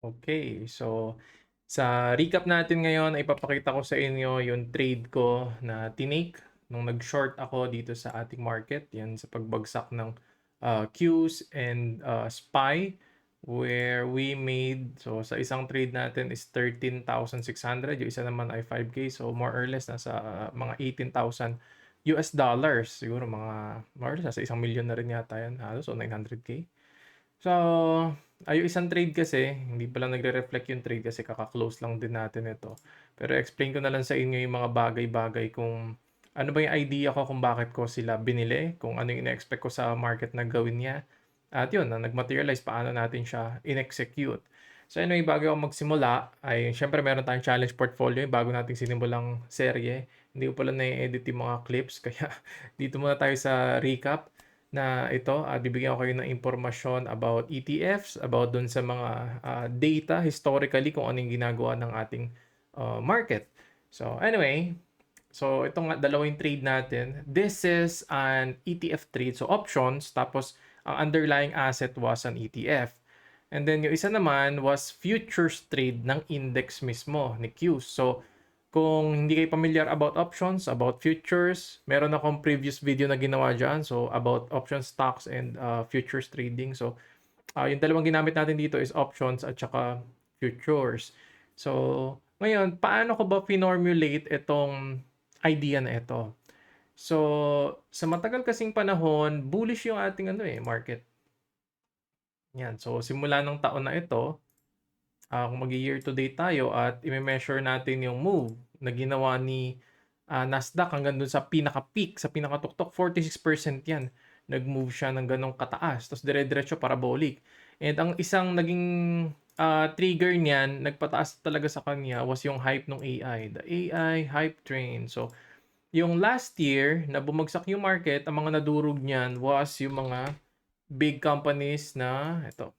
Okay, so sa recap natin ngayon ay ipapakita ko sa inyo yung trade ko na tinake nung nag-short ako dito sa ating market. Yan sa pagbagsak ng Qs and SPY where we made, so sa isang trade natin is 13,600, yung isa naman ay 5K, so more or less nasa mga 18,000 US dollars. Siguro mga more or less nasa 1 million na rin yata yan, halos, so 900K. So, yung isang trade kasi, hindi pa lang nagre-reflect yung trade kasi kaka-close lang din natin ito. Pero explain ko na lang sa inyo yung mga bagay-bagay kung ano ba yung idea ko kung bakit ko sila binili, kung ano yung ina-expect ko sa market na gawin niya. At yun, na nag-materialize, paano natin siya in-execute. So anyway, bago ako magsimula, ay syempre meron tayong challenge portfolio, bago nating sinimulang serye. Hindi ko pala na-edit yung mga clips, kaya dito muna tayo sa recap na ito. Bibigyan ko kayo ng impormasyon about ETFs, about dun sa mga data historically kung ano yung ginagawa ng ating market. So anyway, so itong dalawang trade natin, this is an ETF trade, so options, tapos ang underlying asset was an ETF. And then yung isa naman was futures trade ng index mismo ni Qs. So kung hindi kayo familiar about options, about futures, meron akong previous video na ginawa dyan. So, about option stocks and futures trading. So, yung dalawang ginamit natin dito is options at saka futures. So, ngayon, paano ko ba finormulate itong idea na ito? So, sa matagal kasing panahon, bullish yung ating market. Yan. So, simula ng taon na ito, kung mag-year to date tayo at i-measure natin yung move na ginawa ni Nasdaq hanggang dun sa pinaka-peak, sa pinaka-tuktok, 46% yan. Nag-move siya ng ganong kataas. Tapos dire-diretso parabolic. And ang isang naging trigger niyan, nagpataas talaga sa kanya was yung hype ng AI. The AI hype train. So, yung last year na bumagsak yung market, ang mga nadurog niyan was yung mga big companies na ito,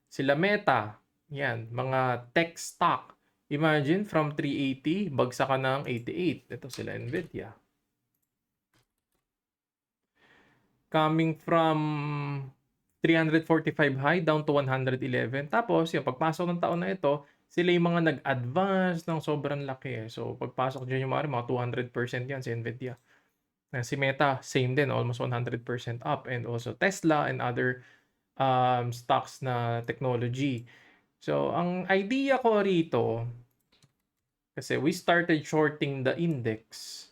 sila Meta, yan, mga tech stock. Imagine from 380, bagsak ka ng 88. Ito sila Nvidia. Coming from 345 high down to 111. Tapos, yung pagpasok ng taon na ito, sila yung mga nag-advance ng sobrang laki. So, pagpasok dyan yung mga 200% yan si Nvidia. Si Meta, same din, almost 100% up. And also Tesla and other stocks na technology. So, ang idea ko rito, kasi we started shorting the index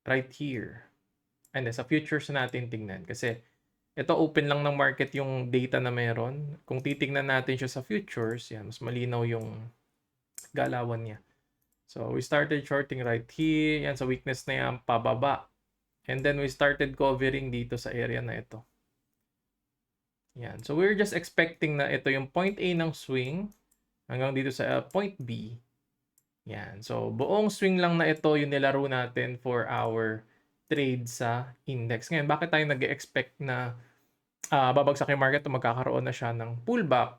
right here. And then, sa futures natin tingnan. Kasi, ito open lang ng market yung data na meron. Kung titingnan natin siya sa futures, yan, mas malinaw yung galawan niya. So, we started shorting right here. Yan, sa weakness na yan, pababa. And then, we started covering dito sa area na ito. Yan. So, we're just expecting na ito yung point A ng swing hanggang dito sa point B. Yan. So, buong swing lang na ito yung nilaro natin for our trade sa index. Ngayon, bakit tayo nag-expect na babagsak yung market o magkakaroon na siya ng pullback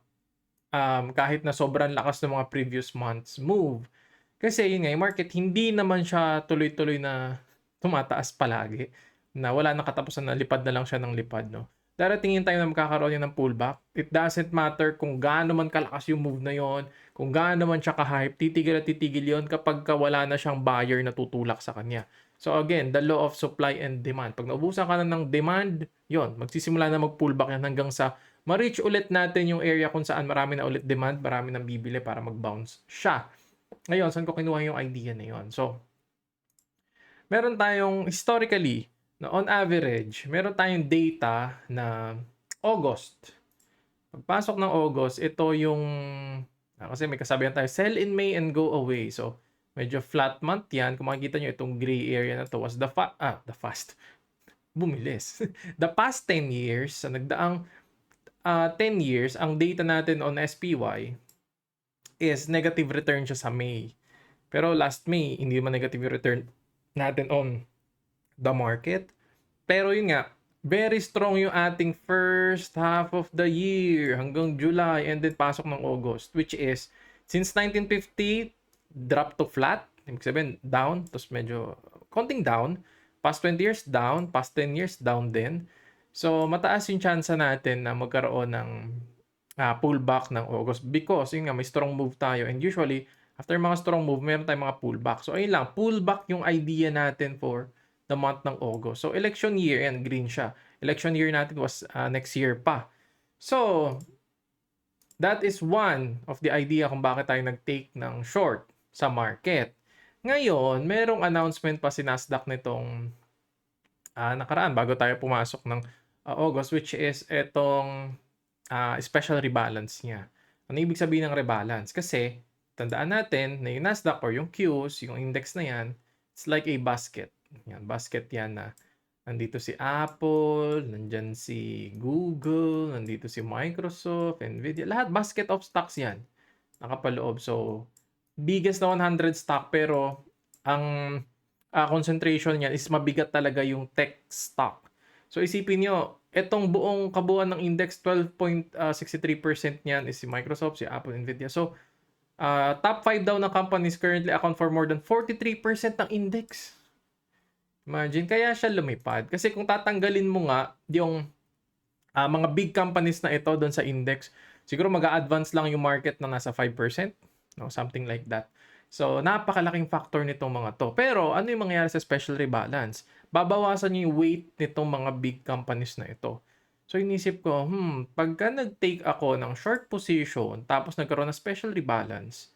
kahit na sobrang lakas ng mga previous months move? Kasi yun nga, yung market hindi naman siya tuloy-tuloy na tumataas palagi. Na wala nang katapusan, na lipad na lang siya ng lipad, no? Daratingin tayo na magkakaroon yan ng pullback. It doesn't matter kung gaano man kalakas yung move na yon, kung gaano man siya ka-hype, titigil at titigil yon kapag wala na siyang buyer na tutulak sa kanya. So again, the law of supply and demand. Pag naubusan ka na ng demand, yon, magsisimula na mag-pullback yan hanggang sa ma-reach ulit natin yung area kung saan marami na ulit demand, marami nang bibili para mag-bounce siya. Ngayon, saan ko kinuha yung idea na yon? So, meron tayong historically, na on average, meron tayong data na August. Pagpasok ng August, ito yung, kasi may kasabihan tayo, sell in May and go away. So, medyo flat month yan. Kung makikita nyo, itong gray area na to was the fast. Bumilis. The past 10 years, sa nagdaang 10 years, ang data natin on SPY is negative return siya sa May. Pero last May, hindi man negative return natin on the market. Pero yun nga, very strong yung ating first half of the year hanggang July and then pasok ng August, which is since 1950 drop to flat, ibig sabihin down, tapos medyo konting down, past 20 years down, past 10 years down din. So mataas yung chance natin na magkaroon ng pullback ng August because yun nga may strong move tayo and usually after mga strong move meron tayong mga pullback. So ayun lang, pullback yung idea natin for the month ng August. So election year, yan green siya. Election year natin was next year pa. So that is one of the idea kung bakit tayo nag-take ng short sa market. Ngayon, merong announcement pa si Nasdaq nitong nakaraan bago tayo pumasok ng August, which is etong special rebalance niya. Ano ibig sabihin ng rebalance? Kasi tandaan natin na yung Nasdaq or yung Qs, yung index na yan, it's like a basket. Yan, basket yan na nandito si Apple, nandyan si Google, nandito si Microsoft, Nvidia, lahat basket of stocks yan nakapaloob. So, biggest na 100 stock pero ang concentration niyan is mabigat talaga yung tech stock. So, isipin nyo, etong buong kabuuan ng index, 12.63% niyan is si Microsoft, si Apple, Nvidia. So, top 5 daw ng companies currently account for more than 43% ng index. Imagine, kaya siya lumipad. Kasi kung tatanggalin mo nga yung mga big companies na ito doon sa index, siguro mag-a-advance lang yung market na nasa 5%, no? Something like that. So, napakalaking factor nitong mga to. Pero, ano yung mangyayari sa special rebalance? Babawasan yung weight nitong mga big companies na ito. So, inisip ko, pagka nag-take ako ng short position, tapos nagkaroon ng special rebalance,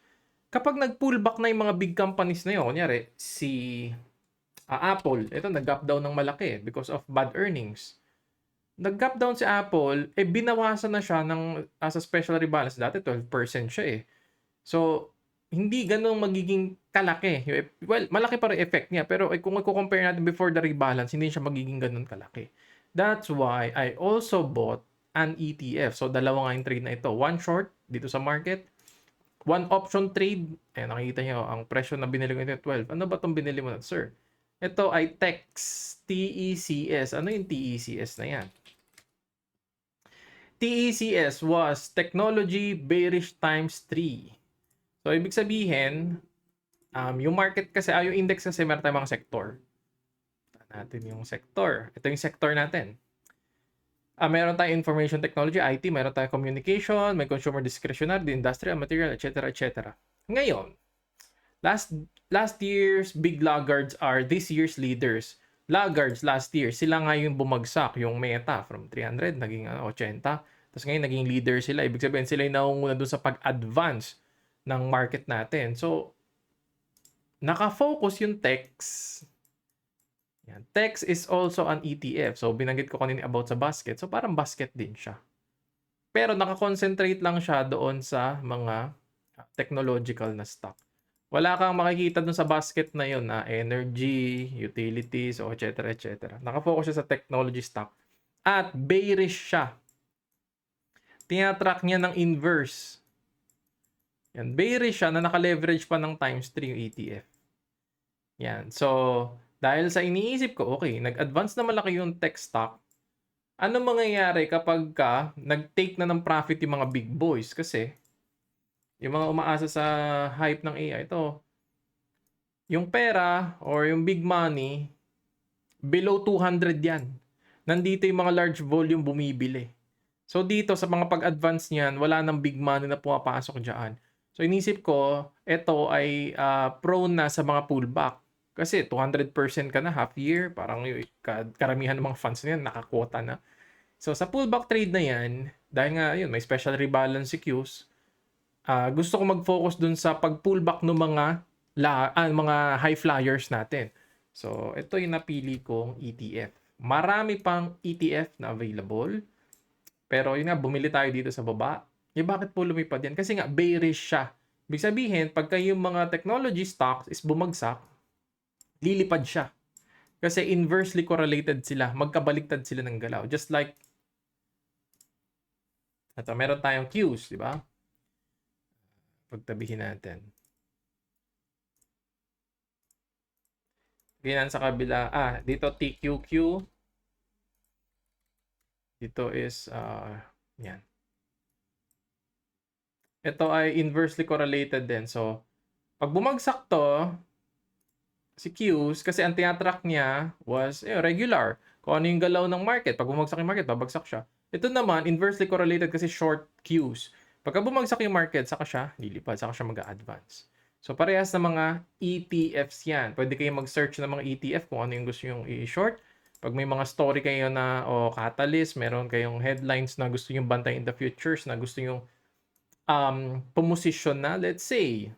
kapag nag-pullback na yung mga big companies na yun, kunyari, si Apple, ito nag-gap down ng malaki because of bad earnings. Nag-gap down si Apple, binawasan na siya ng as a special rebalance. Dati 12% siya eh. So, hindi ganun magiging kalaki. Well, malaki pa rin effect niya. Pero kung i-compare natin before the rebalance, hindi siya magiging ganun kalaki. That's why I also bought an ETF. So, dalawa nga yung trade na ito. One short dito sa market. One option trade. Ayan, nakikita niyo ang presyo na binili ko ito 12. Ano ba itong binili mo na, sir? Ito ay TECS. TECS. Ano yung TECS na yan? TECS was Technology Bearish times 3. So, ibig sabihin, yung market kasi, yung index kasi meron tayong mga sector. Natin yung sector. Ito yung sector natin. Meron tayong information technology, IT, meron tayong communication, may consumer discretionary, industrial, material, etc. etc. Ngayon, last year's big laggards are this year's leaders. Laggards last year, sila nga yung bumagsak, yung Meta from 300 naging 80. Tapos ngayon naging leader sila. Ibig sabihin sila yung naunguna doon sa pag-advance ng market natin. So, naka-focus yung TECS. Yan. TECS is also an ETF. So, binanggit ko kanina about sa basket. So, parang basket din siya. Pero naka-concentrate lang siya doon sa mga technological na stock. Wala kang makikita dun sa basket na yun na energy, utilities, o etc. etc. Naka-focus siya sa technology stock. At bearish siya. Tinatrack niya ng inverse. Yan, bearish siya na naka-leverage pa ng times 3 yung ETF. Yan. So, dahil sa iniisip ko, okay, nag-advance na malaki yung tech stock, ano mangyayari kapag nag-take na ng profit yung mga big boys? Kasi, yung mga umaasa sa hype ng AI, ito, yung pera or yung big money, below 200 yan. Nandito yung mga large volume bumibili. So dito sa mga pag-advance niyan, wala nang big money na pumapasok diyan. So inisip ko, ito ay prone na sa mga pullback. Kasi 200% ka na half year, parang karamihan ng mga funds na yan, nakakwota na. So sa pullback trade na yan, dahil nga yun, may special rebalance si Qs, gusto ko mag-focus dun sa pag-pullback ng mga high flyers natin. So ito yung napili kong ETF. Marami pang ETF na available. Pero yun nga, bumili tayo dito sa baba. Bakit po lumipad yan? Kasi nga, bearish siya. Ibig sabihin, pagka yung mga technology stocks is bumagsak, lilipad siya. Kasi inversely correlated sila. Magkabaliktad sila ng galaw. Just like, ito, meron tayong Qs, di ba? Pagtabihin natin. Ganyan sa kabila. Dito TQQ. Dito is, yan. Ito ay inversely correlated din. So, pag bumagsak to, si Qs, kasi ang tinatrack niya was regular. Kung ano yung galaw ng market. Pag bumagsak yung market, babagsak siya. Ito naman, inversely correlated kasi short cues. Pagka bumagsak yung market, saka siya lilipad, saka siya mag-a-advance. So, parehas na mga ETFs yan. Pwede kayong mag-search ng mga ETF kung ano yung gusto yung i-short. Pag may mga story kayo na catalyst, meron kayong headlines na gusto yung bantay in the futures, na gusto yung pumosisyon na, let's say,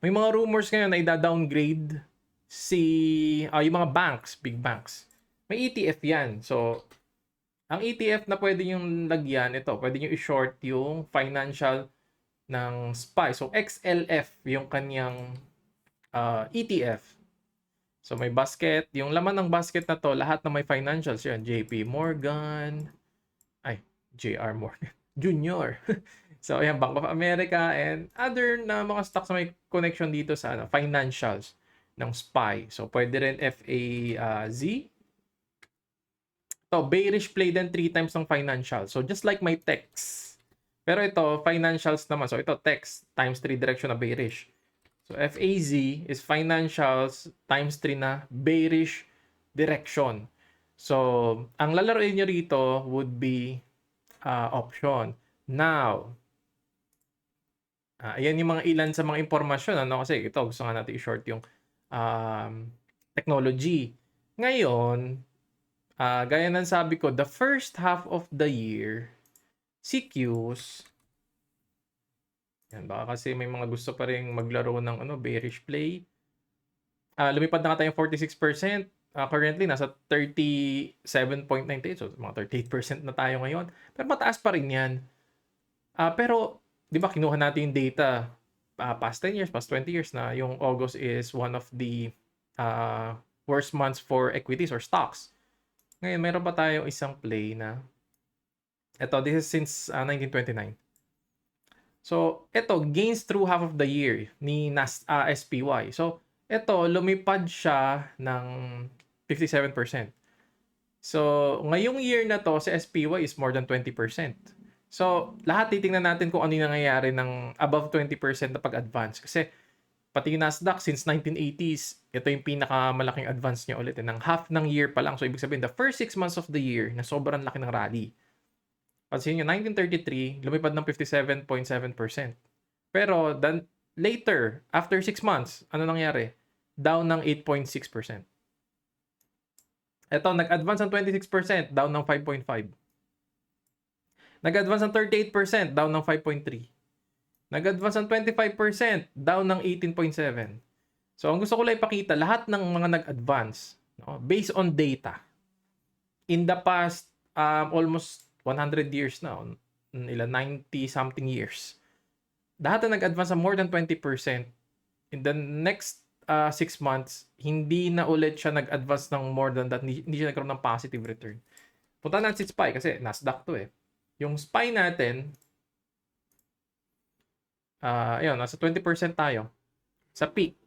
may mga rumors ngayon na i-downgrade yung mga banks, big banks. May ETF yan. So, ang ETF na pwede yung lagyan, ito, pwede nyo i-short yung financial ng SPY. So, XLF yung kanyang ETF. So, may basket. Yung laman ng basket na to, lahat na may financials yan. JP Morgan, JR Morgan, Junior. So, ayan, Bank of America and other na mga stocks na may connection dito sa financials ng SPY. So, pwede rin FAZ. To bearish play din 3 times ng financial. So, just like my text. Pero ito, financials naman. So, ito, text times 3 direction na bearish. So, FAZ is financials times 3 na bearish direction. So, ang lalaroin nyo rito would be option. Now, ayan yung mga ilan sa mga impormasyon. Kasi ito, gusto nga natin i-short yung technology. Ngayon, gaya ng sabi ko, the first half of the year, CQs, yan, baka kasi may mga gusto pa rin maglaro ng bearish play. Lumipad na nga tayong 46%. Currently, nasa 37.98. So, mga 38% na tayo ngayon. Pero mataas pa rin yan. Pero, di ba, kinuha natin yung data past 10 years, past 20 years na yung August is one of the worst months for equities or stocks. Ngayon, meron pa tayong isang play na this is since 1929. So, ito, gains through half of the year ni SPY. So, ito, lumipad siya ng 57%. So, ngayong year na to, si SPY is more than 20%. So, lahat titingnan natin kung ano yung nangyayari ng above 20% na pag-advance. Kasi, pati yung Nasdaq, since 1980s, ito yung pinakamalaking advance niya ulit. Ng half ng year pa lang. So, ibig sabihin, the first 6 months of the year, na sobrang laki ng rally. Pansin nyo, 1933, lumipad ng 57.7%. Pero, then, later, after 6 months, ano nangyari? Down ng 8.6%. Ito, nag-advance ng 26%, down ng 5.5%. Nag-advance ng 38%, down ng 5.3%. Nag-advance ng 25%, down ng 18.7%. So, ang gusto ko lang ipakita, lahat ng mga nag-advance, based on data, in the past, almost 100 years na, 90-something years, lahat na nag-advance sa more than 20%, in the next 6 months, hindi na ulit siya nag-advance ng more than that, hindi siya nagkaroon ng positive return. Punta natin si SPY kasi Nasdaq to eh. Yung SPY natin, ayun, nasa 20% tayo sa peak.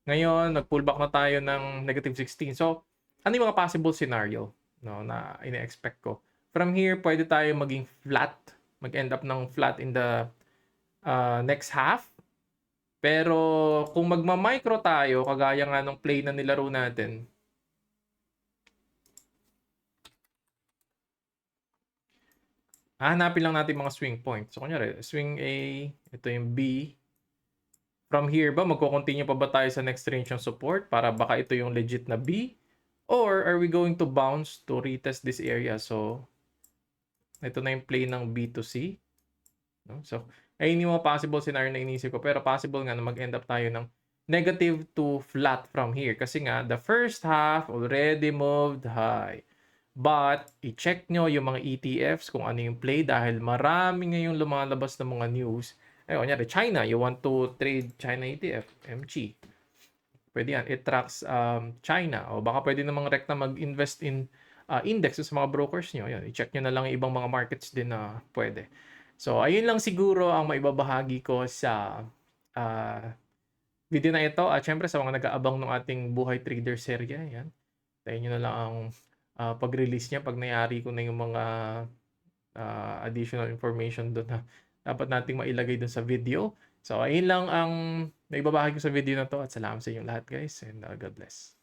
Ngayon, nag-pullback na tayo ng negative 16. So, ano yung mga possible scenario na ina-expect ko? From here, pwede tayo maging flat. Mag-end up ng flat in the next half. Pero, kung magma-micro tayo, kagaya nga ng play na nilaro natin, hanapin lang natin mga swing points. So, kunyari, swing A, ito yung B. From here ba, magko-continue pa ba tayo sa next range ng support para baka ito yung legit na B? Or are we going to bounce to retest this area? So, ito na yung play ng B to C. So, ayun yung mga possible scenario na inisip ko. Pero possible nga na mag-end up tayo ng negative to flat from here. Kasi nga, the first half already moved high. But, i-check nyo yung mga ETFs kung ano yung play dahil marami ngayong lumalabas ng mga news. Kunyari, China, you want to trade China ETF, MG. Pwede yan. It tracks China. O baka pwede namang rekta mag-invest in index sa mga brokers nyo. Yan, i-check nyo na lang yung ibang mga markets din na pwede. So, ayun lang siguro ang maibabahagi ko sa video na ito. At syempre, sa mga nag-aabang ng ating Buhay Trader serye, yan. Tayo nyo na lang ang pag-release niya pag nayari ko na yung mga additional information doon na dapat nating mailagay doon sa video. So, ayun lang ang naibabahagi ko sa video na to at salamat sa inyong lahat guys and God bless.